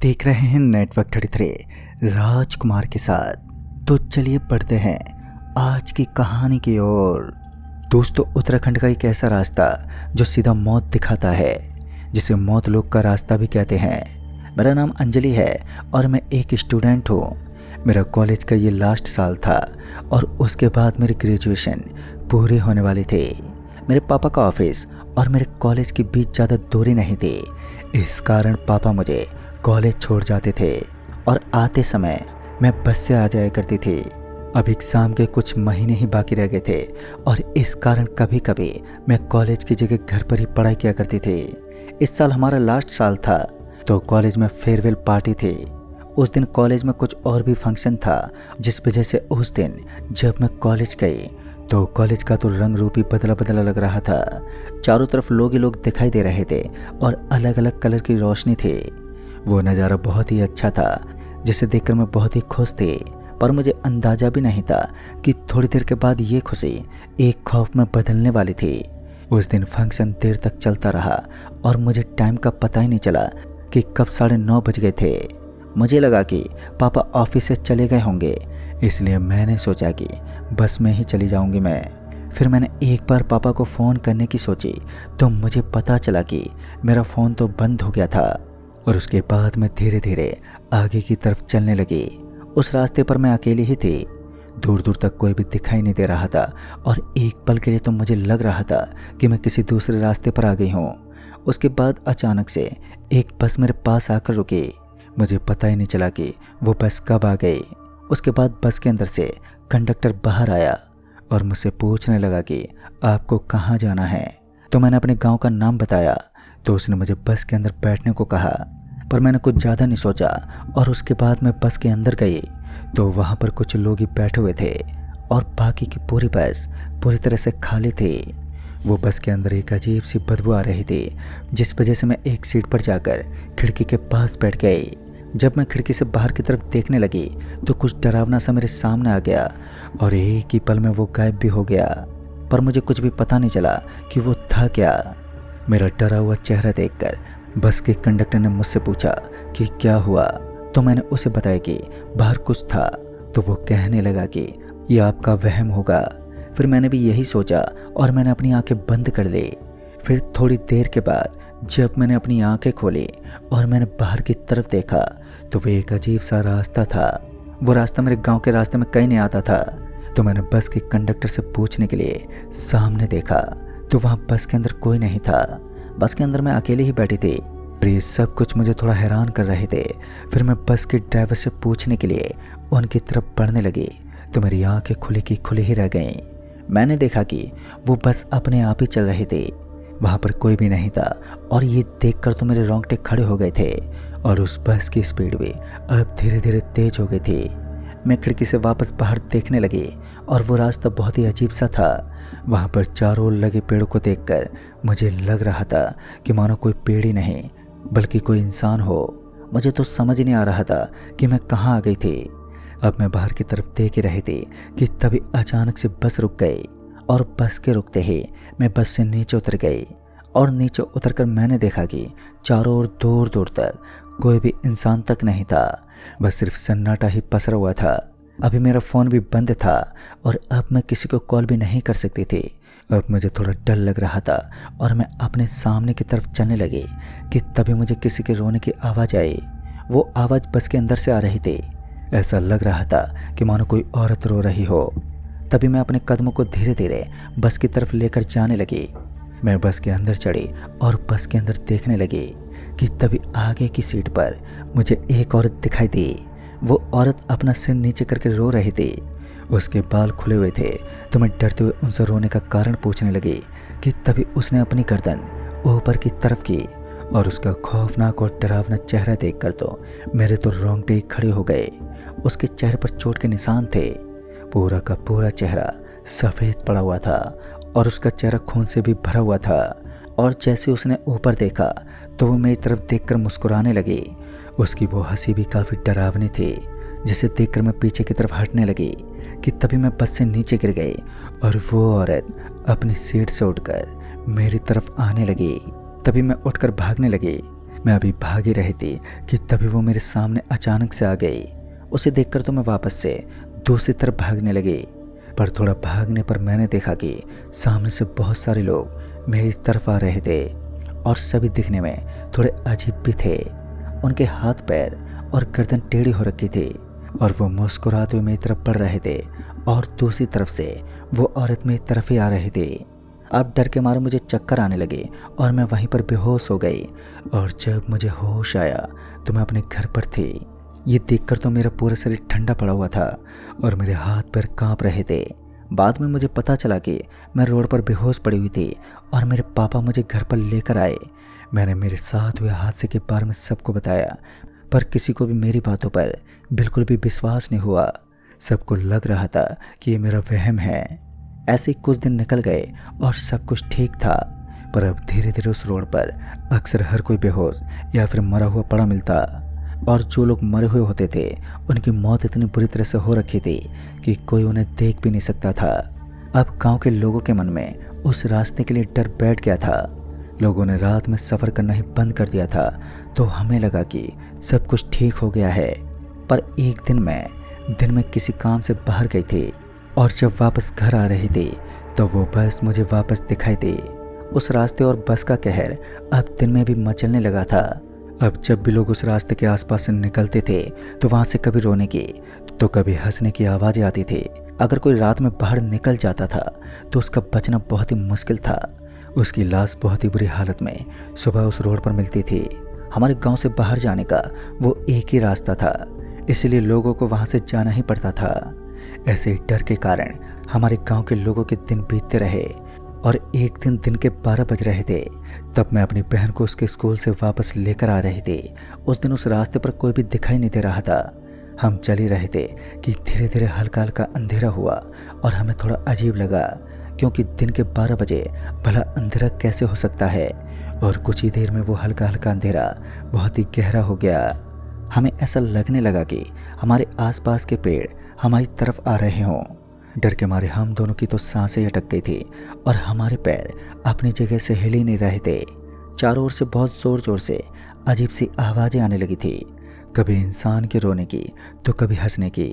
देख रहे हैं नेटवर्क 33 राजकुमार के साथ। तो चलिए पढ़ते हैं आज की कहानी की ओर। दोस्तों, उत्तराखंड का एक ऐसा रास्ता जो सीधा मौत दिखाता है, जिसे मौत लोग का रास्ता भी कहते हैं। मेरा नाम अंजलि है और मैं एक स्टूडेंट हूँ। मेरा कॉलेज का ये लास्ट साल था और उसके बाद मेरी ग्रेजुएशन पूरी होने वाली थी। मेरे पापा का ऑफिस और मेरे कॉलेज के बीच ज़्यादा दूरी नहीं थी। इस कारण पापा मुझे कॉलेज छोड़ जाते थे और आते समय मैं बस से आ जाया करती थी। अब एग्ज़ाम के कुछ महीने ही बाकी रह गए थे और इस कारण कभी कभी मैं कॉलेज की जगह घर पर ही पढ़ाई किया करती थी। इस साल हमारा लास्ट साल था तो कॉलेज में फेयरवेल पार्टी थी। उस दिन कॉलेज में कुछ और भी फंक्शन था, जिस वजह से उस दिन जब मैं कॉलेज गई तो कॉलेज का तो रंग रूप ही बदला बदला लग रहा था। चारों तरफ लोग ही लोग दिखाई दे रहे थे और अलग अलग कलर की रोशनी थी। वो नज़ारा बहुत ही अच्छा था, जिसे देखकर मैं बहुत ही खुश थी। पर मुझे अंदाजा भी नहीं था कि थोड़ी देर के बाद ये खुशी एक खौफ में बदलने वाली थी। उस दिन फंक्शन देर तक चलता रहा और मुझे टाइम का पता ही नहीं चला कि कब 9:30 बज गए थे। मुझे लगा कि पापा ऑफिस से चले गए होंगे, इसलिए मैंने सोचा कि बस में ही चली जाऊंगी मैं। फिर मैंने एक बार पापा को फ़ोन करने की सोची तो मुझे पता चला कि मेरा फ़ोन तो बंद हो गया था। और उसके बाद मैं धीरे धीरे आगे की तरफ चलने लगी। उस रास्ते पर मैं अकेली ही थी। दूर दूर तक कोई भी दिखाई नहीं दे रहा था और एक पल के लिए तो मुझे लग रहा था कि मैं किसी दूसरे रास्ते पर आ गई हूँ। उसके बाद अचानक से एक बस मेरे पास आकर रुकी। मुझे पता ही नहीं चला कि वो बस कब आ गई। उसके बाद बस के अंदर से कंडक्टर बाहर आया और मुझसे पूछने लगा कि आपको कहाँ जाना है। तो मैंने अपने गांव का नाम बताया तो उसने मुझे बस के अंदर बैठने को कहा। पर मैंने कुछ ज़्यादा नहीं सोचा और उसके बाद मैं बस के अंदर गई तो वहाँ पर कुछ लोग ही बैठे हुए थे और बाकी की पूरी बस पूरी तरह से खाली थी। वो बस के अंदर एक अजीब सी बदबू आ रही थी, जिस वजह से मैं एक सीट पर जाकर खिड़की के पास बैठ गई। जब मैं खिड़की से बाहर की तरफ देखने लगी तो कुछ डरावना सा मेरे सामने आ गया और एक ही पल में वो गायब भी हो गया। पर मुझे कुछ भी पता नहीं चला कि वो था क्या। मेरा डरा हुआ चेहरा देखकर बस के कंडक्टर ने मुझसे पूछा कि क्या हुआ। तो मैंने उसे बताया कि बाहर कुछ था। तो वो कहने लगा कि ये आपका वहम होगा। फिर मैंने भी यही सोचा और मैंने अपनी आंखें बंद कर दी। फिर थोड़ी देर के बाद जब मैंने अपनी आंखें खोली और मैंने बाहर की तरफ देखा तो वो एक अजीब सा रास्ता था। वो रास्ता मेरे गांव के रास्ते में कहीं नहीं आता था। तो मैंने बस के कंडक्टर से पूछने के लिए सामने देखा तो वहाँ बस के अंदर कोई नहीं था। बस के अंदर मैं अकेली ही बैठी थी। ये सब कुछ मुझे थोड़ा हैरान कर रहे थे। फिर मैं बस के ड्राइवर से पूछने के लिए उनकी तरफ बढ़ने लगी तो मेरी आंखें खुली की खुली ही रह गईं। मैंने देखा कि वो बस अपने आप ही चल रही थी। वहाँ पर कोई भी नहीं था और ये देखकर तो मेरे रोंगटे खड़े हो गए थे और उस बस की स्पीड भी अब धीरे धीरे तेज हो गई थी। मैं खिड़की से वापस बाहर देखने लगी और वो रास्ता बहुत ही अजीब सा था। वहाँ पर चारों ओर लगे पेड़ों को देखकर मुझे लग रहा था कि मानो कोई पेड़ ही नहीं बल्कि कोई इंसान हो। मुझे तो समझ ही नहीं आ रहा था कि मैं कहाँ आ गई थी। अब मैं बाहर की तरफ देख ही रही थी कि तभी अचानक से बस रुक गई और बस के रुकते ही मैं बस से नीचे उतर गई और नीचे उतरकर मैंने देखा कि चारों ओर दूर दूर तक कोई भी इंसान तक नहीं था। बस सिर्फ सन्नाटा ही पसरा हुआ था। अभी मेरा फ़ोन भी बंद था और अब मैं किसी को कॉल भी नहीं कर सकती थी। अब मुझे थोड़ा डर लग रहा था और मैं अपने सामने की तरफ चलने लगी कि तभी मुझे किसी के रोने की आवाज़ आई। वो आवाज़ बस के अंदर से आ रही थी। ऐसा लग रहा था कि मानो कोई औरत रो रही हो। तभी मैं अपने कदमों को धीरे धीरे बस की तरफ लेकर जाने लगी। मैं बस के अंदर चढ़ी और बस के अंदर देखने लगी कि तभी आगे की सीट पर मुझे एक औरत दिखाई दी। वो औरत अपना सिर नीचे करके रो रही थी। उसके बाल खुले हुए थे तो मैं डरते हुए उनसे रोने का कारण पूछने लगी कि तभी उसने अपनी गर्दन ऊपर की तरफ की और उसका खौफनाक और डरावना चेहरा देखकर तो मेरे तो रोंगटे ही खड़े हो गए। उसके चेहरे पर चोट के निशान थे। पूरा का पूरा चेहरा सफ़ेद पड़ा हुआ था और उसका चेहरा खून से भी भरा हुआ था। और जैसे उसने ऊपर देखा तो वो मेरी तरफ देखकर मुस्कुराने लगी। उसकी वो हंसी भी काफ़ी डरावनी थी, जिसे देखकर मैं पीछे की तरफ हटने लगी कि तभी मैं बस से नीचे गिर गई और वो औरत अपनी सीट से उठकर मेरी तरफ आने लगी। तभी मैं उठकर भागने लगी। मैं अभी भाग ही रही थी कि तभी वो मेरे सामने अचानक से आ गई। उसे देखकर तो मैं वापस से दूसरी तरफ भागने लगी, पर थोड़ा भागने पर मैंने देखा कि सामने से बहुत सारे लोग मेरी तरफ आ रहे थे और सभी दिखने में थोड़े अजीब भी थे। उनके हाथ पैर और गर्दन टेढ़ी हो रखी थी और वो मुस्कुराते हुए मेरी तरफ बढ़ रहे थे और दूसरी तरफ से वो औरत मेरी तरफ ही आ रही थी। अब डर के मारे मुझे चक्कर आने लगे और मैं वहीं पर बेहोश हो गई और जब मुझे होश आया तो मैं अपने घर पर थी। ये देखकर तो मेरा पूरा शरीर ठंडा पड़ा हुआ था और मेरे हाथ पैर कांप रहे थे। बाद में मुझे पता चला कि मैं रोड पर बेहोश पड़ी हुई थी और मेरे पापा मुझे घर पर लेकर आए। मैंने मेरे साथ हुए हादसे के बारे में सबको बताया, पर किसी को भी मेरी बातों पर बिल्कुल भी विश्वास नहीं हुआ। सबको लग रहा था कि ये मेरा वहम है। ऐसे कुछ दिन निकल गए और सब कुछ ठीक था, पर अब धीरे धीरे उस रोड पर अक्सर हर कोई बेहोश या फिर मरा हुआ पड़ा मिलता और जो लोग मरे हुए होते थे उनकी मौत इतनी बुरी तरह से हो रखी थी कि कोई उन्हें देख भी नहीं सकता था। अब गांव के लोगों के मन में उस रास्ते के लिए डर बैठ गया था। लोगों ने रात में सफ़र करना ही बंद कर दिया था, तो हमें लगा कि सब कुछ ठीक हो गया है। पर एक दिन मैं दिन में किसी काम से बाहर गई थी और जब वापस घर आ रही थी तो वो बस मुझे वापस दिखाई दी। उस रास्ते और बस का कहर अब दिन में भी मचलने लगा था। अब जब भी लोग उस रास्ते के आसपास से निकलते थे तो वहाँ से कभी रोने की तो कभी हंसने की आवाज़ें आती थी। अगर कोई रात में बाहर निकल जाता था तो उसका बचना बहुत ही मुश्किल था। उसकी लाश बहुत ही बुरी हालत में सुबह उस रोड पर मिलती थी। हमारे गांव से बाहर जाने का वो एक ही रास्ता था, इसलिए लोगों को वहाँ से जाना ही पड़ता था। ऐसे डर के कारण हमारे गांव के लोगों के दिन बीतते रहे और एक दिन के 12 बज रहे थे तब मैं अपनी बहन को उसके स्कूल से वापस लेकर आ रही थी। उस दिन उस रास्ते पर कोई भी दिखाई नहीं दे रहा था। हम चल ही रहे थे कि धीरे धीरे हल्का हल्का अंधेरा हुआ और हमें थोड़ा अजीब लगा, क्योंकि दिन के 12 बजे भला अंधेरा कैसे हो सकता है। और कुछ ही देर में वो हल्का हल्का अंधेरा बहुत ही गहरा हो गया। हमें ऐसा लगने लगा कि हमारे आसपास के पेड़ हमारी तरफ आ रहे हों। डर के मारे हम दोनों की तो सांसें अटक गई थी और हमारे पैर अपनी जगह से हिल ही नहीं रहे थे। चारों ओर से बहुत जोर जोर से अजीब सी आवाज़ें आने लगी थी, कभी इंसान के रोने की तो कभी हंसने की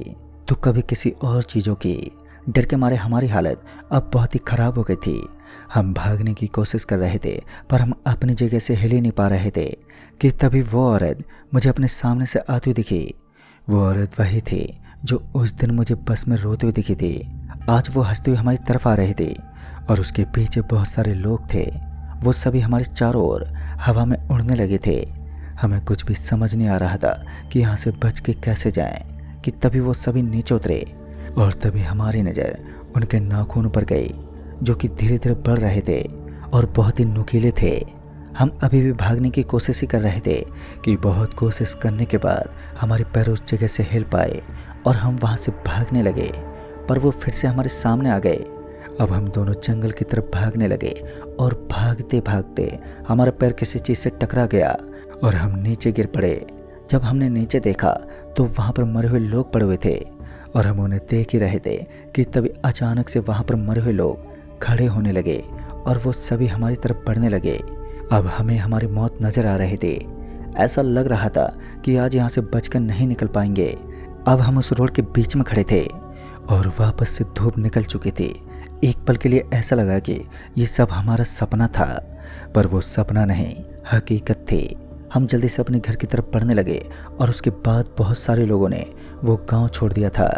तो कभी किसी और चीज़ों की। डर के मारे हमारी हालत अब बहुत ही ख़राब हो गई थी। हम भागने की कोशिश कर रहे थे पर हम अपनी जगह से हिल ही नहीं पा रहे थे कि तभी वो औरत मुझे अपने सामने से आती हुई दिखी। वो औरत वही थी जो उस दिन मुझे बस में रोते हुए दिखी थी। आज वो हंसते हुए हमारी तरफ आ रही थी और उसके पीछे बहुत सारे लोग थे। वो सभी हमारे चारों ओर हवा में उड़ने लगे थे। हमें कुछ भी समझ नहीं आ रहा था कि यहाँ से बच के कैसे जाएं कि तभी वो सभी नीचे उतरे और तभी हमारी नज़र उनके नाखून पर गई जो कि धीरे धीरे बढ़ रहे थे और बहुत ही नुकीले थे। हम अभी भी भागने की कोशिश ही कर रहे थे कि बहुत कोशिश करने के बाद हमारे पैर उस जगह से हिल पाए और हम वहाँ से भागने लगे, पर वो फिर से हमारे सामने आ गए। अब हम दोनों जंगल की तरफ भागने लगे और भागते भागते हमारा पैर किसी चीज़ से टकरा गया और हम नीचे गिर पड़े। जब हमने नीचे देखा तो वहाँ पर मरे हुए लोग पड़े हुए थे और हम उन्हें देख ही रहे थे कि तभी अचानक से वहाँ पर मरे हुए लोग खड़े होने लगे और वो सभी हमारी तरफ बढ़ने लगे। अब हमें हमारी मौत नज़र आ रही थी। ऐसा लग रहा था कि आज यहाँ से बचकर नहीं निकल पाएंगे। अब हम उस रोड के बीच में खड़े थे और वापस से धूप निकल चुकी थी। एक पल के लिए ऐसा लगा कि ये सब हमारा सपना था, पर वो सपना नहीं, हकीकत थी। हम जल्दी से अपने घर की तरफ बढ़ने लगे और उसके बाद बहुत सारे लोगों ने वो गांव छोड़ दिया था।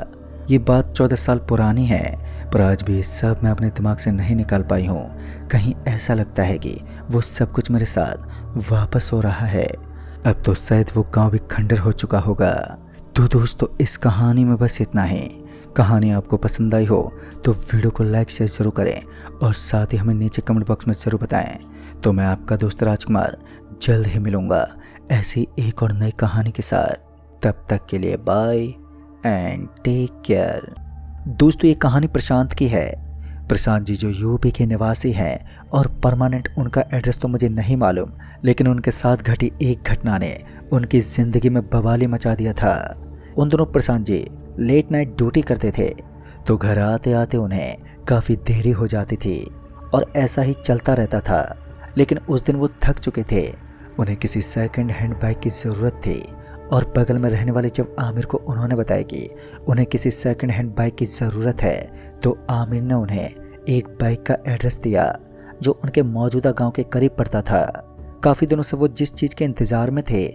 ये बात 14 साल पुरानी है, पर आज भी सब मैं अपने दिमाग से नहीं निकाल पाई हूँ। कहीं ऐसा लगता है कि वो सब कुछ मेरे साथ वापस हो रहा है। अब तो शायद वो गांव भी खंडर हो चुका होगा। तो दोस्तों, इस कहानी में बस इतना ही। कहानी आपको पसंद आई हो तो वीडियो को लाइक शेयर जरूर करें और साथ ही हमें नीचे कमेंट बॉक्स में ज़रूर बताएं। तो मैं आपका दोस्त राजकुमार जल्द ही मिलूँगा ऐसी एक और नई कहानी के साथ। तब तक के लिए बाय एंड टेक केयर। दोस्तों, ये कहानी प्रशांत की है। प्रशांत जी जो यूपी के निवासी हैं और परमानेंट उनका एड्रेस तो मुझे नहीं मालूम, लेकिन उनके साथ घटी एक घटना ने उनकी ज़िंदगी में बवाली मचा दिया था। उन दोनों Prashant ji late night duty करते थे, तो घर आते आते उन्हें काफ़ी देरी हो जाती थी और ऐसा ही चलता रहता था। लेकिन उस दिन वो थक चुके थे उन्हें किसी सेकंड हैंड बाइक की ज़रूरत थी और बगल में रहने वाले जब आमिर को उन्होंने बताया कि उन्हें किसी सेकंड हैंड बाइक की ज़रूरत है तो आमिर ने उन्हें एक बाइक का एड्रेस दिया जो उनके मौजूदा गांव के करीब पड़ता था। काफ़ी दिनों से वो जिस चीज़ के इंतज़ार में थे,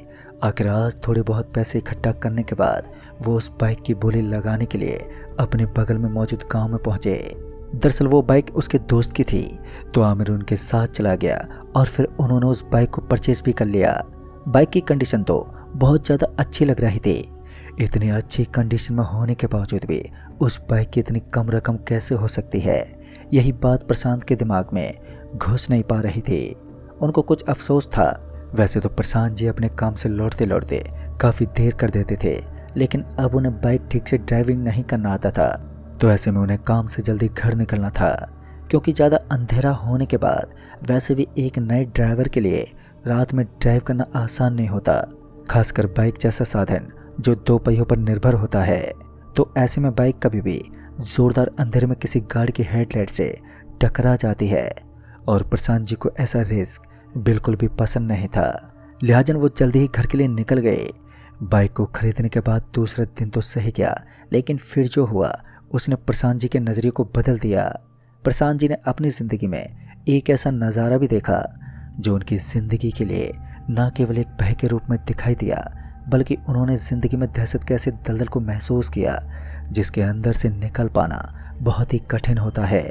आखिर आज थोड़े बहुत पैसे इकट्ठा करने के बाद वो उस बाइक की बोली लगाने के लिए अपने बगल में मौजूद गांव में पहुंचे। दरअसल वो बाइक उसके दोस्त की थी, तो आमिर उनके साथ चला गया और फिर उन्होंने उस बाइक को परचेज भी कर लिया। बाइक की कंडीशन तो बहुत ज़्यादा अच्छी लग रही थी। इतनी अच्छी कंडीशन में होने के बावजूद भी उस बाइक की इतनी कम रकम कैसे हो सकती है, यही बात प्रशांत के दिमाग में घुस नहीं पा रही थी। उनको कुछ अफसोस था। वैसे तो प्रशांत जी अपने काम से लौटते लौटते काफ़ी देर कर देते थे, लेकिन अब उन्हें बाइक ठीक से ड्राइविंग नहीं करना आता था, तो ऐसे में उन्हें काम से जल्दी घर निकलना था। क्योंकि ज़्यादा अंधेरा होने के बाद वैसे भी एक नए ड्राइवर के लिए रात में ड्राइव करना आसान नहीं होता, खासकर बाइक जैसा साधन जो दो पहियों पर निर्भर होता है। तो ऐसे में बाइक कभी भी ज़ोरदार अंधेरे में किसी गाड़ी की हेडलाइट से टकरा जाती है और प्रशांत जी को ऐसा रिस्क बिल्कुल भी पसंद नहीं था। लिहाजन वो जल्दी ही घर के लिए निकल गए। बाइक को खरीदने के बाद दूसरा दिन तो सही गया, लेकिन फिर जो हुआ उसने प्रशांत जी के नज़रिए को बदल दिया। प्रशांत जी ने अपनी ज़िंदगी में एक ऐसा नज़ारा भी देखा जो उनकी ज़िंदगी के लिए न केवल एक भय के रूप में दिखाई दिया, बल्कि उन्होंने ज़िंदगी में दहशत के ऐसे दलदल को महसूस किया जिसके अंदर से निकल पाना बहुत ही कठिन होता है।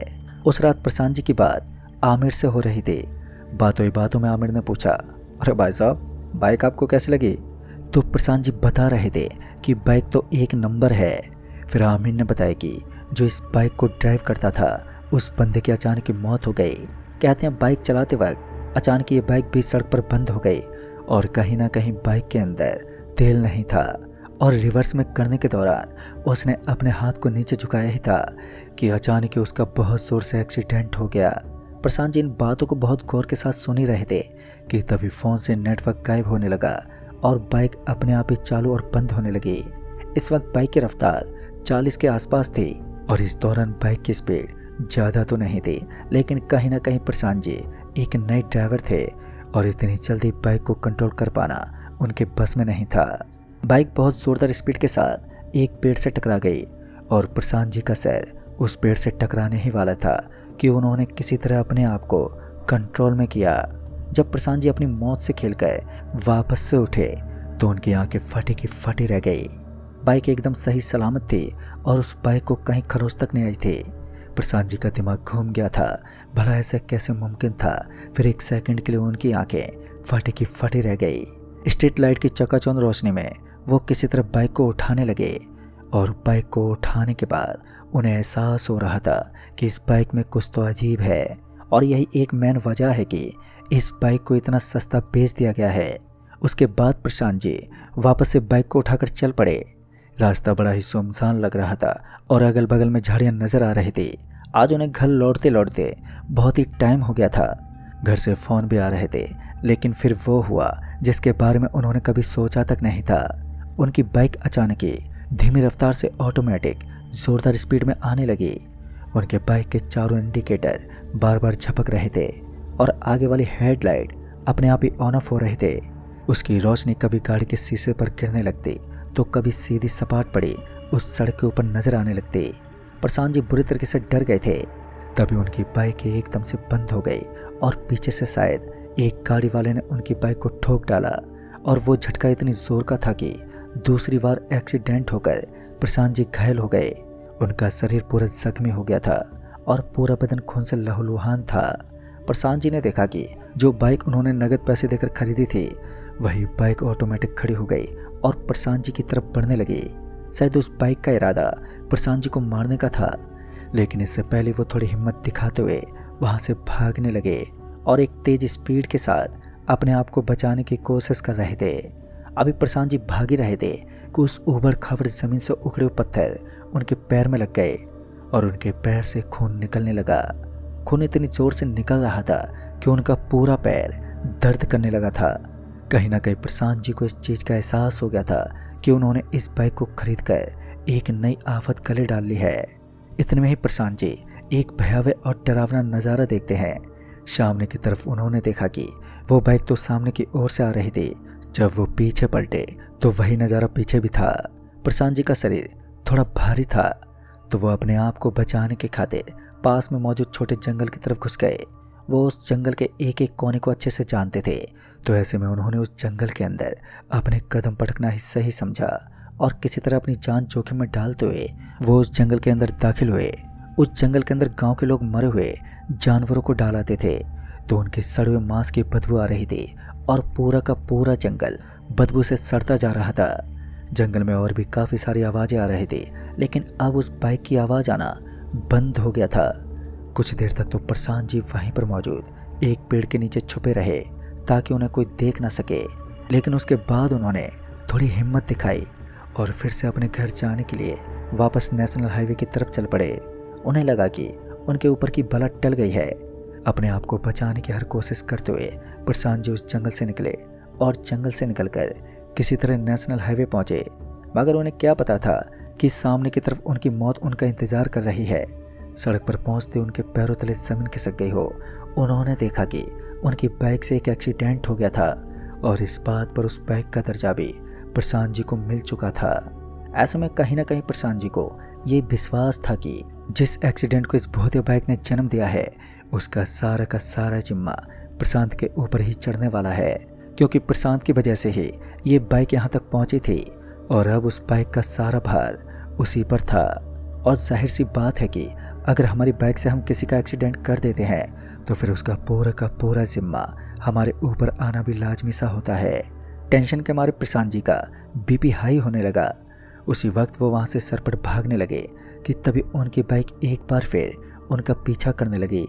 उस रात प्रशांत जी की बात आमिर से हो रही थी। बातों ही बातों में आमिर ने पूछा, अरे भाई साहब, बाइक आपको कैसी लगी? तो प्रशांत जी बता रहे थे कि बाइक तो एक नंबर है। फिर आमिर ने बताया कि जो इस बाइक को ड्राइव करता था उस बंदे की अचानक की मौत हो गई। कहते हैं बाइक चलाते वक्त अचानक ये बाइक भी सड़क पर बंद हो गई और कहीं ना कहीं बाइक के अंदर तेल नहीं था और रिवर्स में करने के दौरान उसने अपने हाथ को नीचे झुकाया ही था कि अचानक ही उसका बहुत जोर से एक्सीडेंट हो गया। प्रशांत जी इन बातों को बहुत गौर के साथ सुन ही रहे थे कि तभी फ़ोन से नेटवर्क गायब होने लगा और बाइक अपने आप ही चालू और बंद होने लगी। इस वक्त बाइक की रफ्तार 40 के आसपास थी और इस दौरान बाइक की स्पीड ज़्यादा तो नहीं थी, लेकिन कहीं ना कहीं प्रशांत जी एक नए ड्राइवर थे और इतनी जल्दी बाइक को कंट्रोल कर पाना उनके बस में नहीं था। बाइक बहुत ज़ोरदार स्पीड के साथ एक पेड़ से टकरा गई और प्रशांत जी का सर उस पेड़ से टकराने ही वाला था कि उन्होंने किसी तरह अपने आप को कंट्रोल में किया। जब प्रशांत जी अपनी मौत से खेलकर वापस से उठे तो उनकी आंखें फटी की फटी रह गई। बाइक एकदम सही सलामत थी और उस बाइक को कहीं खरोच तक नहीं आई थी। प्रशांत जी का दिमाग घूम गया था, भला ऐसा कैसे मुमकिन था। फिर एक सेकंड के लिए उनकी आंखें फटी की फटी रह गई। स्ट्रीट लाइट की चकाचौंध रोशनी में वो किसी तरह बाइक को उठाने लगे और बाइक को उठाने के बाद उन्हें एहसास हो रहा था कि इस बाइक में कुछ तो अजीब है और यही एक मेन वजह है कि इस बाइक को इतना सस्ता बेच दिया गया है। उसके बाद प्रशांत जी वापस से बाइक को उठाकर चल पड़े। रास्ता बड़ा ही सुनसान लग रहा था और अगल बगल में झाड़ियाँ नजर आ रही थी। आज उन्हें घर लौटते लौटते बहुत ही टाइम हो गया था। घर से फ़ोन भी आ रहे थे, लेकिन फिर वो हुआ जिसके बारे में उन्होंने कभी सोचा तक नहीं था। उनकी बाइक अचानक ही धीमी रफ्तार से ऑटोमेटिक ज़ोरदार स्पीड में आने लगी। उनके बाइक के चारों इंडिकेटर बार बार झपक रहे थे और आगे वाली हेडलाइट अपने आप ही ऑन ऑफ हो रहे थे। उसकी रोशनी कभी गाड़ी के शीशे पर गिरने लगती तो कभी सीधी सपाट पड़ी उस सड़क के ऊपर नजर आने लगती। प्रशांत जी बुरी तरीके से डर गए थे। तभी उनकी बाइक एकदम से बंद हो गई और पीछे से शायद एक गाड़ी वाले ने उनकी बाइक को ठोक डाला और वो झटका इतनी जोर का था कि दूसरी बार एक्सीडेंट होकर प्रशांत जी घायल हो गए। उनका शरीर पूरा जख्मी हो गया था और पूरा बदन खून से लहूलुहान था। प्रशांत जी ने देखा कि जो बाइक उन्होंने नगद पैसे देकर खरीदी थी वही बाइक ऑटोमेटिक खड़ी हो गई और प्रशांत जी की तरफ बढ़ने लगी। शायद उस बाइक का इरादा प्रशांत जी को मारने का था, लेकिन इससे पहले वो थोड़ी हिम्मत दिखाते हुए वहाँ से भागने लगे और एक तेज स्पीड के साथ अपने आप को बचाने की कोशिश कर रहे थे। अभी प्रशांत जी भाग ही रहे थे कि उस ऊबड़ खाबड़ जमीन से उखड़े हुए पत्थर उनके पैर में लग गए और उनके पैर से खून निकलने लगा। खून इतनी जोर से निकल रहा था कि उनका पूरा पैर दर्द करने लगा था। कहीं ना कहीं प्रशांत जी को इस चीज़ का एहसास हो गया था कि उन्होंने इस बाइक को खरीदकर एक नई आफत गले डाल ली है। इतने में ही प्रशांत जी एक भयावह और डरावना नज़ारा देखते हैं। सामने की तरफ उन्होंने देखा कि वो बाइक तो सामने की ओर से आ रही थी। जब वो पीछे पलटे तो वही नज़ारा पीछे भी था। प्रशांत जी का शरीर थोड़ा भारी था, तो वो अपने आप को बचाने की खातिर पास में मौजूद छोटे जंगल की तरफ घुस गए। वो उस जंगल के एक एक कोने को अच्छे से जानते थे, तो ऐसे में उन्होंने उस जंगल के अंदर अपने कदम पटकना ही सही समझा और किसी तरह अपनी जान जोखिम में डालते हुए वो उस जंगल के अंदर दाखिल हुए। उस जंगल के अंदर गांव के लोग मरे हुए जानवरों को डालाते थे, तो उनके सड़े हुए मांस की बदबू आ रही थी और पूरा का पूरा जंगल बदबू से सड़ता जा रहा था। जंगल में और भी काफ़ी सारी आवाज़ें आ रही थी, लेकिन अब उस बाइक की आवाज़ आना बंद हो गया था। कुछ देर तक तो प्रशांत जी वहीं पर मौजूद एक पेड़ के नीचे छुपे रहे ताकि उन्हें कोई देख ना सके, लेकिन उसके बाद उन्होंने थोड़ी हिम्मत दिखाई और फिर से अपने घर जाने के लिए वापस नेशनल हाईवे की तरफ चल पड़े। उन्हें लगा कि उनके ऊपर की बला टल गई है। अपने आप को बचाने की हर कोशिश करते हुए प्रशांत जी उस जंगल से निकले और जंगल से निकलकर किसी तरह नेशनल हाईवे पहुंचे। मगर उन्हें क्या पता था कि सामने की तरफ उनकी मौत उनका इंतजार कर रही है। सड़क पर पहुंचते उनके पैरों तले जमीन खिसक गई हो। उन्होंने देखा कि उनकी बाइक से एक एक्सीडेंट हो गया था और इस बात पर उस बाइक का दर्जा भी प्रशांत जी को मिल चुका था। ऐसे में कहीं ना कहीं प्रशांत जी को ये विश्वास था कि जिस एक्सीडेंट को इस भूतिया बाइक ने जन्म दिया है, उसका सारा का सारा जिम्मा प्रशांत के ऊपर ही चढ़ने वाला है, क्योंकि प्रशांत की वजह से ही ये बाइक यहाँ तक पहुंची थी और अब उस बाइक का सारा भार उसी पर था। और जाहिर सी बात है कि अगर हमारी बाइक से हम किसी का एक्सीडेंट कर देते हैं तो फिर उसका पूरा का पूरा जिम्मा हमारे ऊपर आना भी लाजमी सा होता है। टेंशन के मारे प्रशांत जी का बीपी हाई होने लगा। उसी वक्त वो वहाँ से सरपट भागने लगे कि तभी उनकी बाइक एक बार फिर उनका पीछा करने लगी।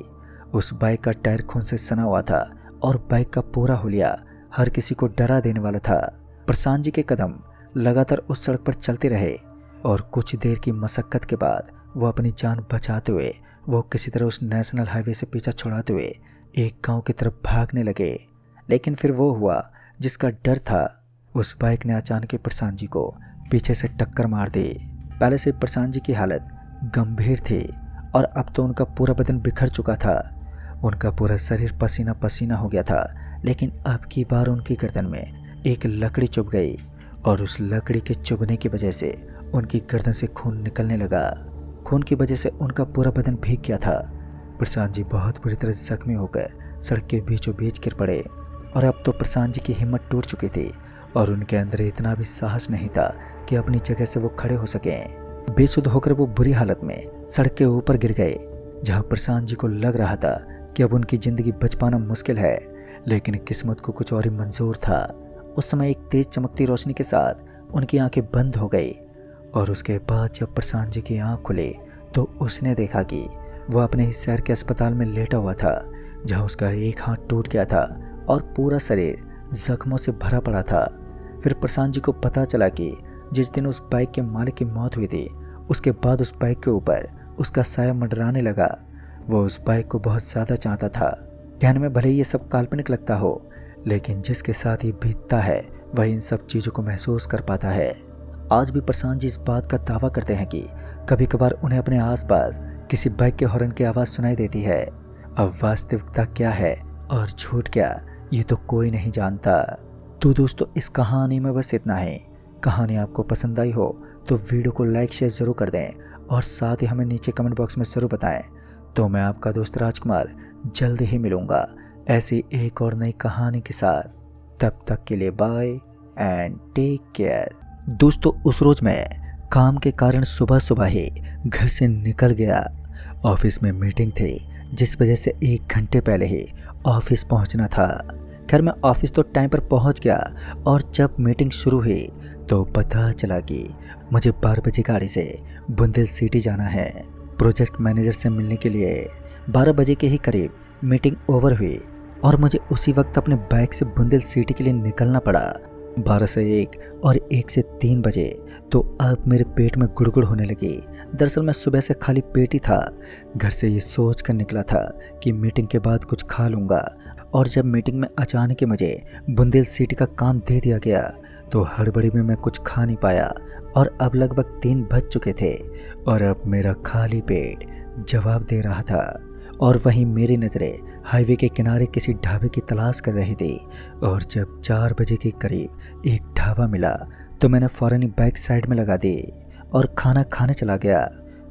उस बाइक का टायर खून से सना हुआ था और बाइक का पूरा हुलिया हर किसी को डरा देने वाला था। प्रशांत जी के कदम लगातार उस सड़क पर चलते रहे और कुछ देर की मशक्कत के बाद वो अपनी जान बचाते हुए वो किसी तरह उस नेशनल हाईवे से पीछा छुड़ाते हुए एक गांव की तरफ भागने लगे। लेकिन फिर वो हुआ जिसका डर था। उस बाइक ने अचानक ही प्रशांत जी को पीछे से टक्कर मार दी। पहले से प्रशांत जी की हालत गंभीर थी और अब तो उनका पूरा बदन बिखर चुका था। उनका पूरा शरीर पसीना पसीना हो गया था, लेकिन अब की बार उनकी गर्दन में एक लकड़ी चुभ गई और उस लकड़ी के चुभने की वजह से उनकी गर्दन से खून निकलने लगा। खून की वजह से उनका पूरा बदन भीग गया था। प्रशांत जी बहुत बुरी तरह जख्मी होकर सड़क के बीचों बीच गिर पड़े और अब तो प्रशांत जी की हिम्मत टूट चुकी थी और उनके अंदर इतना भी साहस नहीं था कि अपनी जगह से वो खड़े हो सकें। बेसुध होकर वो बुरी हालत में सड़क के ऊपर गिर गए, जहाँ प्रशांत जी को लग रहा था कि अब उनकी ज़िंदगी बच पाना मुश्किल है, लेकिन किस्मत को कुछ और ही मंजूर था। उस समय एक तेज चमकती रोशनी के साथ उनकी आंखें बंद हो गई और उसके बाद जब प्रशांत जी की आंख खुली तो उसने देखा कि वह अपने ही शहर के अस्पताल में लेटा हुआ था, जहां उसका एक हाथ टूट गया था और पूरा शरीर जख्मों से भरा पड़ा था। फिर प्रशांत जी को पता चला कि जिस दिन उस बाइक के मालिक की मौत हुई थी, उसके बाद उस बाइक के ऊपर उसका साया मंडराने लगा। वो उस बाइक को बहुत ज़्यादा चाहता था। कहने में भले ही ये सब काल्पनिक लगता हो, लेकिन जिसके साथ ये बीतता है वह इन सब चीज़ों को महसूस कर पाता है। आज भी प्रशांत जी इस बात का दावा करते हैं कि कभी कभार उन्हें अपने आसपास किसी बाइक के हॉर्न की आवाज़ सुनाई देती है। अब वास्तविकता क्या है और झूठ क्या, ये तो कोई नहीं जानता। तो दोस्तों, इस कहानी में बस इतना ही। कहानी आपको पसंद आई हो तो वीडियो को लाइक शेयर ज़रूर कर दें और साथ ही हमें नीचे कमेंट बॉक्स में ज़रूर बताएं। तो मैं आपका दोस्त राजकुमार जल्द ही मिलूँगा ऐसी एक और नई कहानी के साथ। तब तक के लिए बाय एंड टेक केयर। दोस्तों, उस रोज़ मैं काम के कारण सुबह सुबह ही घर से निकल गया। ऑफिस में मीटिंग थी, जिस वजह से 1 घंटे पहले ही ऑफिस पहुंचना था। खैर, मैं ऑफिस तो टाइम पर पहुंच गया और जब मीटिंग शुरू हुई तो पता चला कि मुझे 12 बजे गाड़ी से बुंदेल सिटी जाना है प्रोजेक्ट मैनेजर से मिलने के लिए। 12 बजे के ही करीब मीटिंग ओवर हुई और मुझे उसी वक्त अपने बाइक से बुंदेल सिटी के लिए निकलना पड़ा। 12 से 1 और 1 से 3 बजे तो अब मेरे पेट में गुड़गुड़ होने लगी। दरअसल मैं सुबह से खाली पेट ही था। घर से ये सोच कर निकला था कि मीटिंग के बाद कुछ खा लूँगा, और जब मीटिंग में अचानक ही मुझे बुंदेल सिटी का काम दे दिया गया तो हड़बड़ी में मैं कुछ खा नहीं पाया और अब लगभग 3 बज चुके थे और अब मेरा खाली पेट जवाब दे रहा था और वहीं मेरी नज़रें हाईवे के किनारे किसी ढाबे की तलाश कर रही थी। और जब 4 बजे के करीब एक ढाबा मिला तो मैंने फ़ौरन ही बाइक साइड में लगा दी और खाना खाने चला गया।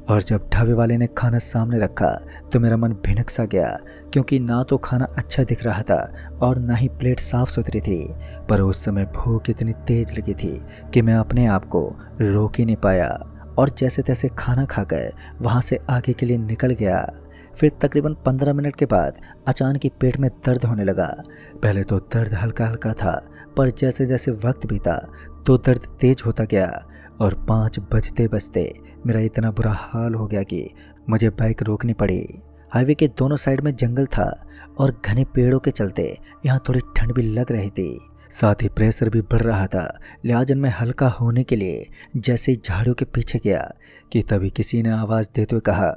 और जब ढाबे वाले ने खाना सामने रखा तो मेरा मन भिनक सा गया, क्योंकि ना तो खाना अच्छा दिख रहा था और ना ही प्लेट साफ सुथरी थी। पर उस समय भूख इतनी तेज लगी थी कि मैं अपने आप को रोक ही नहीं पाया और जैसे तैसे खाना खाकर वहाँ से आगे के लिए निकल गया। फिर तकरीबन 15 मिनट के बाद अचानक ही पेट में दर्द होने लगा। पहले तो दर्द हल्का हल्का था, पर जैसे जैसे वक्त बीता तो दर्द तेज होता गया और 5 बजते बजते मेरा इतना बुरा हाल हो गया कि मुझे बाइक रोकनी पड़ी। हाईवे के दोनों साइड में जंगल था और घने पेड़ों के चलते यहाँ थोड़ी ठंड भी लग रही थी। साथ ही प्रेशर भी बढ़ रहा था। लिहाजा मैं हल्का होने के लिए जैसे ही झाड़ियों के पीछे गया कि तभी किसी ने आवाज़ देते हुए कहा,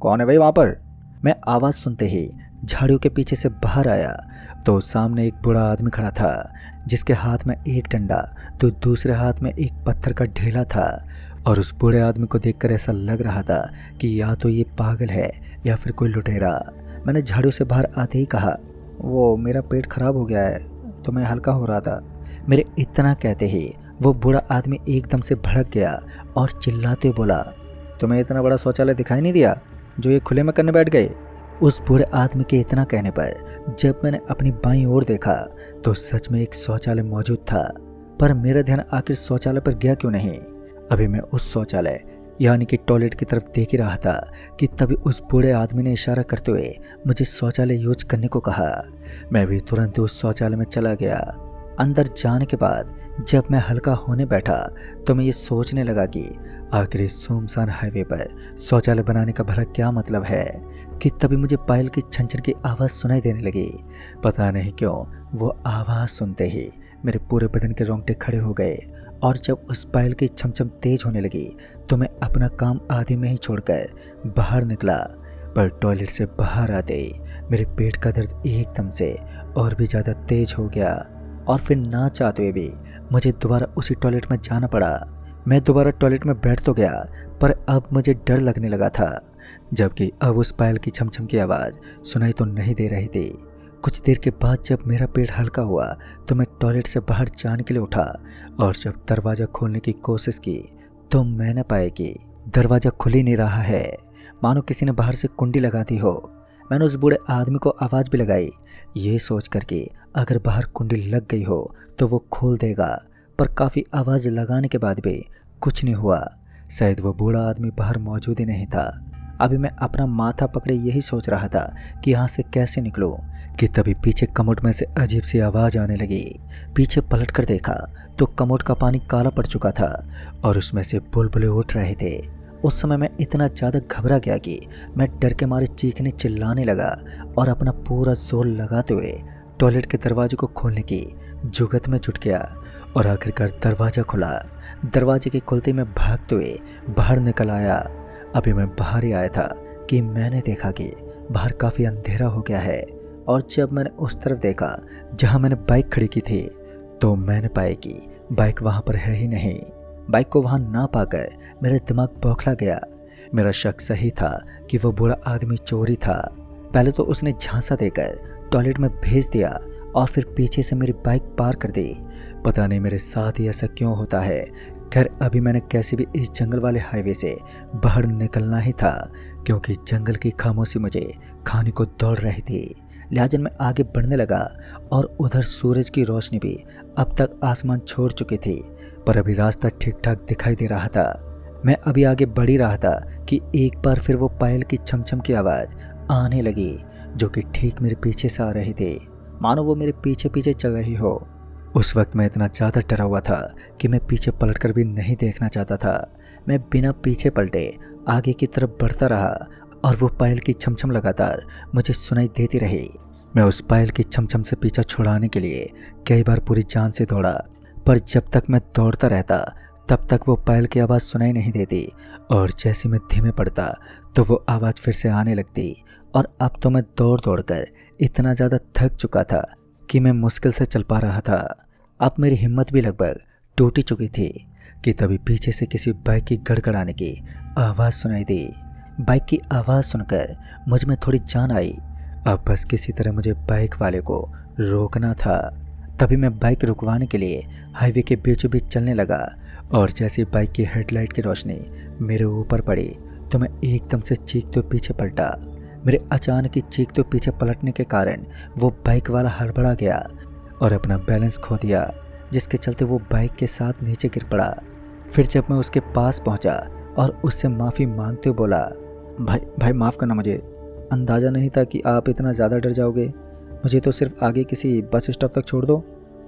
कौन है भाई वहाँ पर? मैं आवाज़ सुनते ही झाड़ियों के पीछे से बाहर आया तो सामने एक बूढ़ा आदमी खड़ा था, जिसके हाथ में एक डंडा तो दूसरे हाथ में एक पत्थर का ढेला था। और उस बूढ़े आदमी को देखकर ऐसा लग रहा था कि या तो ये पागल है या फिर कोई लुटेरा। मैंने झाड़ियों से बाहर आते ही कहा, वो मेरा पेट खराब हो गया है तो मैं हल्का हो रहा था। मेरे इतना कहते ही वो बूढ़ा आदमी एकदम से भड़क गया और चिल्लाते हुए बोला, तुम्हें इतना बड़ा शौचालय दिखाई नहीं दिया जो ये खुले में करने बैठ गए? उस बूढ़े आदमी के इतना कहने पर जब मैंने अपनी बाईं ओर देखा तो सच में एक शौचालय मौजूद था। पर मेरा ध्यान आखिर शौचालय पर गया क्यों नहीं। अभी मैं उस शौचालय यानी कि टॉयलेट की तरफ देख ही रहा था कि तभी उस बूढ़े आदमी ने इशारा करते हुए मुझे शौचालय यूज करने को कहा। मैं भी तुरंत उस शौचालय में चला गया। अंदर जाने के बाद जब मैं हल्का होने बैठा तो मैं ये सोचने लगा कि आखिर इस सुनसान हाईवे पर शौचालय बनाने का भला क्या मतलब है कि तभी मुझे पायल की छनछन की आवाज़ सुनाई देने लगी। पता नहीं क्यों वो आवाज़ सुनते ही मेरे पूरे बदन के रोंगटे खड़े हो गए और जब उस पायल की छमछम तेज होने लगी तो मैं अपना काम आधे में ही छोड़कर बाहर निकला। पर टॉयलेट से बाहर आते ही मेरे पेट का दर्द एकदम से और भी ज़्यादा तेज हो गया और फिर ना चाहते हुए भी मुझे दोबारा उसी टॉयलेट में जाना पड़ा। मैं दोबारा टॉयलेट में बैठ तो गया, पर अब मुझे डर लगने लगा था, जबकि अब उस पायल की छमछम की आवाज़ सुनाई तो नहीं दे रही थी। कुछ देर के बाद जब मेरा पेट हल्का हुआ तो मैं टॉयलेट से बाहर जाने के लिए उठा और जब दरवाज़ा खोलने की कोशिश की तो मैंने पाया कि दरवाज़ा खुल ही नहीं रहा है, मानो किसी ने बाहर से कुंडी लगा दी हो। मैंने उस बूढ़े आदमी को आवाज़ भी लगाई, ये सोच कर कि अगर बाहर कुंडी लग गई हो तो वो खोल देगा, पर काफ़ी आवाज़ लगाने के बाद भी कुछ नहीं हुआ। शायद वो बूढ़ा आदमी बाहर मौजूद ही नहीं था। अभी मैं अपना माथा पकड़े यही सोच रहा था कि यहाँ से कैसे निकलूं कि तभी पीछे कमोड में से अजीब सी आवाज़ आने लगी। पीछे पलट कर देखा तो कमोड का पानी काला पड़ चुका था और उसमें से बुलबुले उठ रहे थे। उस समय मैं इतना ज़्यादा घबरा गया कि मैं डर के मारे चीखने चिल्लाने लगा और अपना पूरा जोर लगाते हुए टॉयलेट के दरवाजे को खोलने की जुगत में जुट गया और आखिरकार दरवाज़ा खुला। दरवाजे के खुलते में भागते हुए बाहर निकल आया। अभी मैं बाहर ही आया था कि मैंने देखा कि बाहर काफ़ी अंधेरा हो गया है और जब मैंने उस तरफ देखा जहां मैंने बाइक खड़ी की थी तो मैंने पाया कि बाइक वहां पर है ही नहीं। बाइक को वहां ना पाकर मेरा दिमाग बौखला गया। मेरा शक सही था कि वो बूढ़ा आदमी चोरी था। पहले तो उसने झांसा देकर टॉयलेट में भेज दिया और फिर पीछे से मेरी बाइक पार कर दी। पता नहीं मेरे साथ ही ऐसा क्यों होता है। खैर अभी मैंने कैसे भी इस जंगल वाले हाईवे से बाहर निकलना ही था, क्योंकि जंगल की खामोशी मुझे खाने को दौड़ रही थी। लिहाजा मैं आगे बढ़ने लगा और उधर सूरज की रोशनी भी अब तक आसमान छोड़ चुकी थी, पर अभी रास्ता ठीक ठाक दिखाई दे रहा था। मैं अभी आगे बढ़ ही रहा था कि एक बार फिर वो पायल की छमछम की आवाज़ आने लगी, जो कि ठीक मेरे पीछे से आ रही थी, मानो वो मेरे पीछे पीछे चल रही हो। उस वक्त मैं इतना ज़्यादा डरा हुआ था कि मैं पीछे पलटकर भी नहीं देखना चाहता था। मैं बिना पीछे पलटे आगे की तरफ बढ़ता रहा और वो पायल की छमछम लगातार मुझे सुनाई देती रही। मैं उस पायल की छमछम से पीछा छुड़ाने के लिए कई बार पूरी जान से दौड़ा, पर जब तक मैं दौड़ता रहता तब तक वो पायल की आवाज़ सुनाई नहीं देती और जैसे मैं धीमे पड़ता तो वो आवाज़ फिर से आने लगती। और अब तो मैं दौड़ दौड़ कर इतना ज़्यादा थक चुका था कि मैं मुश्किल से चल पा रहा था। अब मेरी हिम्मत भी लगभग टूट ही चुकी थी कि तभी पीछे से किसी बाइक की गड़गड़ाने की आवाज़ सुनाई दी। बाइक की आवाज़ सुनकर मुझ में थोड़ी जान आई। अब बस किसी तरह मुझे बाइक वाले को रोकना था। तभी मैं बाइक रुकवाने के लिए हाईवे के बीचों बीच चलने लगा और जैसे बाइक की हेडलाइट की रोशनी मेरे ऊपर पड़ी तो मैं एकदम से चीखते हुए पीछे पलटा। मेरे अचानक ही चीखते हुए पीछे पलटने के कारण वो बाइक वाला हड़बड़ा गया और अपना बैलेंस खो दिया, जिसके चलते वो बाइक के साथ नीचे गिर पड़ा। फिर जब मैं उसके पास पहुंचा और उससे माफ़ी मांगते हुए बोला, भाई माफ़ करना, मुझे अंदाज़ा नहीं था कि आप इतना ज़्यादा डर जाओगे। मुझे तो सिर्फ आगे किसी बस स्टॉप तक छोड़ दो।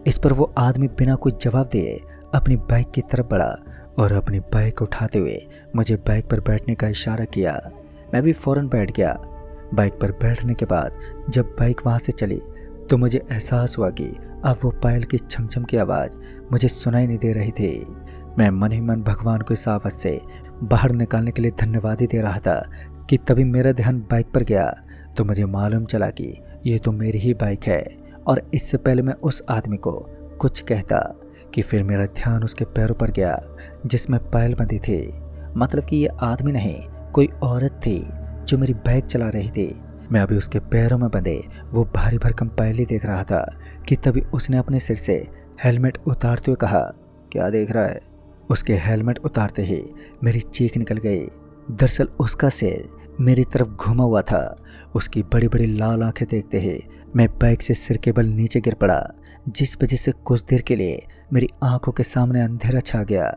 इस पर वो आदमी बिना कोई जवाब दिए अपनी बाइक की तरफ बढ़ा और अपनी बाइक उठाते हुए मुझे बाइक पर बैठने का इशारा किया। मैं भी फ़ौरन बैठ गया। बाइक पर बैठने के बाद जब बाइक वहाँ से चली तो मुझे एहसास हुआ कि अब वो पायल की छमछम की आवाज़ मुझे सुनाई नहीं दे रही थी। मैं मन ही मन भगवान को इस आफत से बाहर निकालने के लिए धन्यवाद ही दे रहा था कि तभी मेरा ध्यान बाइक पर गया तो मुझे मालूम चला कि ये तो मेरी ही बाइक है। और इससे पहले मैं उस आदमी को कुछ कहता कि फिर मेरा ध्यान उसके पैरों पर गया जिसमें पायल बंधी थी। मतलब कि ये आदमी नहीं, कोई औरत थी जो मेरी बाइक चला रही थी। मैं अभी उसके पैरों में बंधे वो भारी भरकम पायल ही देख रहा था कि तभी उसने अपने सिर से हेलमेट उतारते हुए कहा, क्या देख रहा है? उसके हेलमेट उतारते ही मेरी चीख निकल गई। दरअसल उसका सिर मेरी तरफ घुमा हुआ था। उसकी बड़ी बड़ी लाल आंखें देखते ही मैं बाइक से सिर के बल नीचे गिर पड़ा, जिस वजह से कुछ देर के लिए मेरी आंखों के सामने अंधेरा छा गया।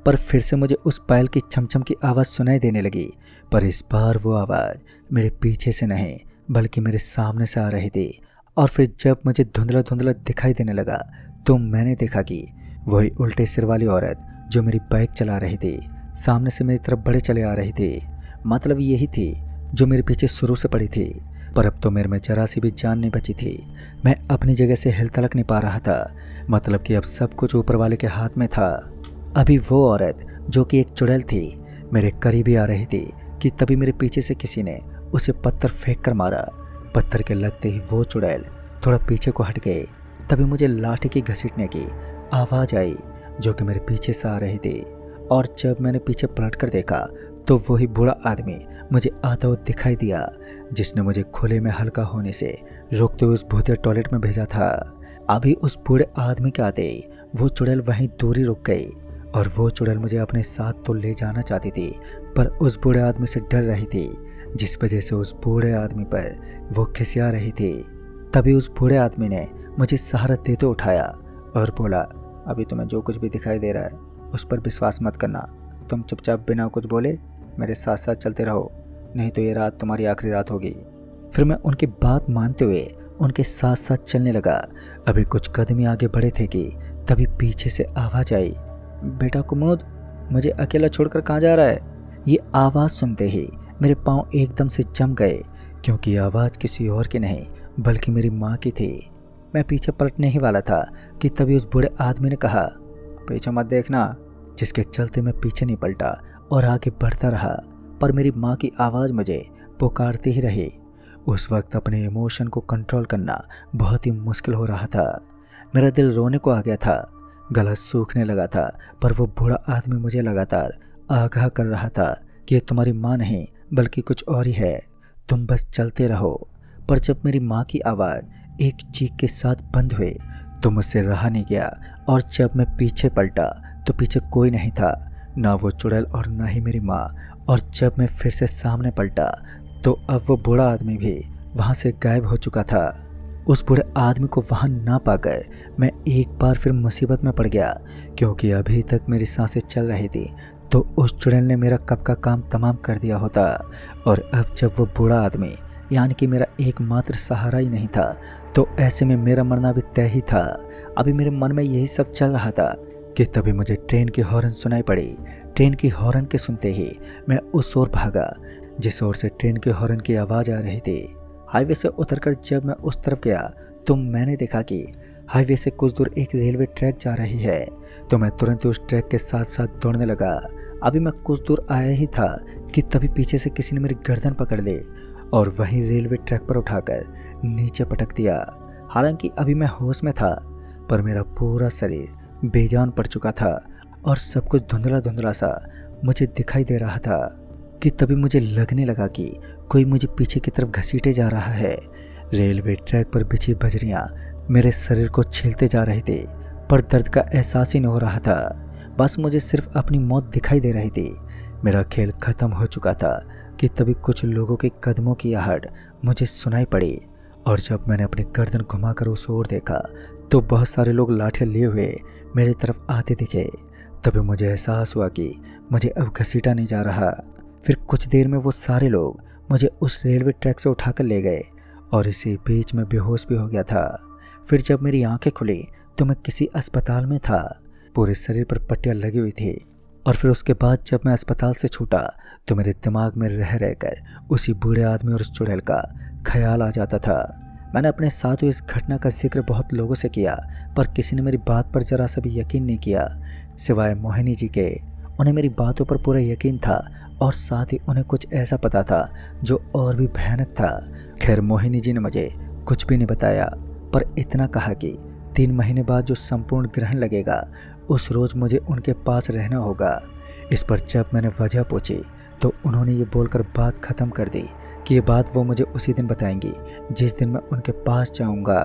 पर फिर से मुझे उस पायल की छमछम की आवाज़ सुनाई देने लगी, पर इस बार वो आवाज़ मेरे पीछे से नहीं बल्कि मेरे सामने से आ रही थी। और फिर जब मुझे धुंधला धुंधला दिखाई देने लगा तो मैंने देखा कि वही उल्टे सिर वाली औरत जो मेरी बाइक चला रही थी सामने से मेरी तरफ बढ़े चले आ रही थी। मतलब यही थी जो मेरे पीछे शुरू से पड़ी थी। पर अब तो मेरे में जरा सी भी जान नहीं बची थी। मैं अपनी जगह से हिल तलक नहीं पा रहा था। मतलब कि अब सब कुछ ऊपर वाले के हाथ में था। अभी वो औरत जो कि एक चुड़ैल थी मेरे करीब ही आ रही थी कि तभी मेरे पीछे से किसी ने उसे पत्थर फेंक कर मारा। पत्थर के लगते ही वो चुड़ैल थोड़ा पीछे को हट गए। तभी मुझे लाठी की घसीटने की आवाज़ आई जो कि मेरे पीछे से आ रही थी। और जब मैंने पीछे पलट कर देखा तो वही बूढ़ा आदमी मुझे आता हुआ दिखाई दिया जिसने मुझे खुले में हल्का होने से रोकते हुए उस भूतिया टॉयलेट में भेजा था। अभी उस बूढ़े आदमी के आते ही वो चुड़ैल वहीं दूरी रुक गई और वो चुड़ैल मुझे अपने साथ तो ले जाना चाहती थी पर उस बूढ़े आदमी से डर रही थी, जिस वजह से उस बूढ़े आदमी पर वो खिसिया रही थी। तभी उस बूढ़े आदमी ने मुझे सहारा देते उठाया और बोला, अभी तुम्हें जो कुछ भी दिखाई दे रहा है उस पर विश्वास मत करना। तुम चुपचाप बिना कुछ बोले मेरे साथ साथ चलते रहो, नहीं तो ये रात तुम्हारी आखिरी रात होगी। फिर मैं उनकी बात मानते हुए उनके साथ साथ चलने लगा। अभी कुछ कदम ही आगे बढ़े थे कि तभी पीछे से आवाज़ आई, बेटा कुमुद, मुझे अकेला छोड़कर कहाँ जा रहा है? ये आवाज़ सुनते ही मेरे पाँव एकदम से जम गए क्योंकि आवाज़ किसी और की नहीं बल्कि मेरी माँ की थी। मैं पीछे पलटने ही वाला था कि तभी उस बूढ़े आदमी ने कहा, पीछे मत देखना, जिसके चलते मैं पीछे नहीं पलटा और आगे बढ़ता रहा। पर मेरी माँ की आवाज़ मुझे पुकारती ही रही। उस वक्त अपने इमोशन को कंट्रोल करना बहुत ही मुश्किल हो रहा था। मेरा दिल रोने को आ गया था, गला सूखने लगा था। पर वो बूढ़ा आदमी मुझे लगातार आगाह कर रहा था कि ये तुम्हारी माँ नहीं बल्कि कुछ और ही है, तुम बस चलते रहो। पर जब मेरी माँ की आवाज़ एक चीख के साथ बंद हुई तो मुझसे रहा नहीं गया और जब मैं पीछे पलटा तो पीछे कोई नहीं था, ना वो चुड़ैल और ना ही मेरी माँ। और जब मैं फिर से सामने पलटा तो अब वो बूढ़ा आदमी भी वहाँ से गायब हो चुका था। उस बूढ़े आदमी को वहाँ ना पाकर मैं एक बार फिर मुसीबत में पड़ गया क्योंकि अभी तक मेरी सांसें चल रही थी तो उस चुड़ैल ने मेरा कब का काम तमाम कर दिया होता। और अब जब वो बूढ़ा आदमी यानी कि मेरा एकमात्र सहारा ही नहीं था तो ऐसे में मेरा मरना भी तय ही था। अभी मेरे मन में यही सब चल रहा था कि तभी मुझे ट्रेन की हॉर्न सुनाई पड़ी। ट्रेन की हॉर्न के सुनते ही मैं उस ओर भागा जिस ओर से ट्रेन के हॉर्न की आवाज़ आ रही थी। हाईवे से उतरकर जब मैं उस तरफ गया तो मैंने देखा कि हाईवे से कुछ दूर एक रेलवे ट्रैक जा रही है तो मैं तुरंत उस ट्रैक के साथ साथ दौड़ने लगा। अभी मैं कुछ दूर आया ही था कि तभी पीछे से किसी ने मेरी गर्दन पकड़ ली और वहीं रेलवे ट्रैक पर उठाकर नीचे पटक दिया। हालांकि अभी मैं होश में था पर मेरा पूरा शरीर बेजान पड़ चुका था और सब कुछ धुंधला धुंधला सा मुझे दिखाई दे रहा था। कि तभी मुझे लगने लगा कि कोई मुझे पीछे की तरफ घसीटे जा रहा है। रेलवे ट्रैक पर बिछी बजरियां मेरे शरीर को छीलते जा रही थी, पर दर्द का एहसास ही नहीं हो रहा था। बस मुझे सिर्फ अपनी मौत दिखाई दे रही थी। मेरा खेल खत्म हो चुका था कि तभी कुछ लोगों के कदमों की आहट मुझे सुनाई पड़ी, और जब मैंने अपनी गर्दन घुमाकर उस ओर देखा तो बहुत सारे लोग लाठियां लिए हुए मेरी तरफ आते दिखे। तभी मुझे एहसास हुआ कि मुझे अब घसीटा नहीं जा रहा। फिर कुछ देर में वो सारे लोग मुझे उस रेलवे ट्रैक से उठाकर ले गए और इसी बीच में बेहोश भी हो गया था। फिर जब मेरी आंखें खुली तो मैं किसी अस्पताल में था। पूरे शरीर पर पट्टियां लगी हुई थी। और फिर उसके बाद जब मैं अस्पताल से छूटा तो मेरे दिमाग में रह रहकर उसी बूढ़े आदमी और उस चुड़ैल का ख्याल आ जाता था। मैंने अपने साथ हुई इस घटना का जिक्र बहुत लोगों से किया, पर किसी ने मेरी बात पर जरा सा भी यकीन नहीं किया, सिवाय मोहिनी जी के। उन्हें मेरी बातों पर पूरा यकीन था और साथ ही उन्हें कुछ ऐसा पता था जो और भी भयानक था। खैर, मोहिनी जी ने मुझे कुछ भी नहीं बताया, पर इतना कहा कि 3 महीने बाद जो संपूर्ण ग्रहण लगेगा उस रोज़ मुझे उनके पास रहना होगा। इस पर जब मैंने वजह पूछी तो उन्होंने ये बोलकर बात ख़त्म कर दी कि ये बात वो मुझे उसी दिन बताएंगी जिस दिन मैं उनके पास जाऊंगा।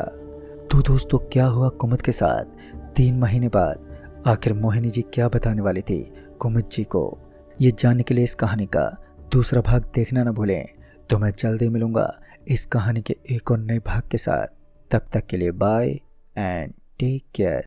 तो दोस्तों, क्या हुआ कुमुद के साथ 3 महीने बाद? आखिर मोहिनी जी क्या बताने वाली थी कुमुद जी को? ये जानने के लिए इस कहानी का दूसरा भाग देखना न भूलें। तो मैं जल्दी मिलूंगा इस कहानी के एक और नए भाग के साथ। तब तक के लिए बाय एंड टेक केयर।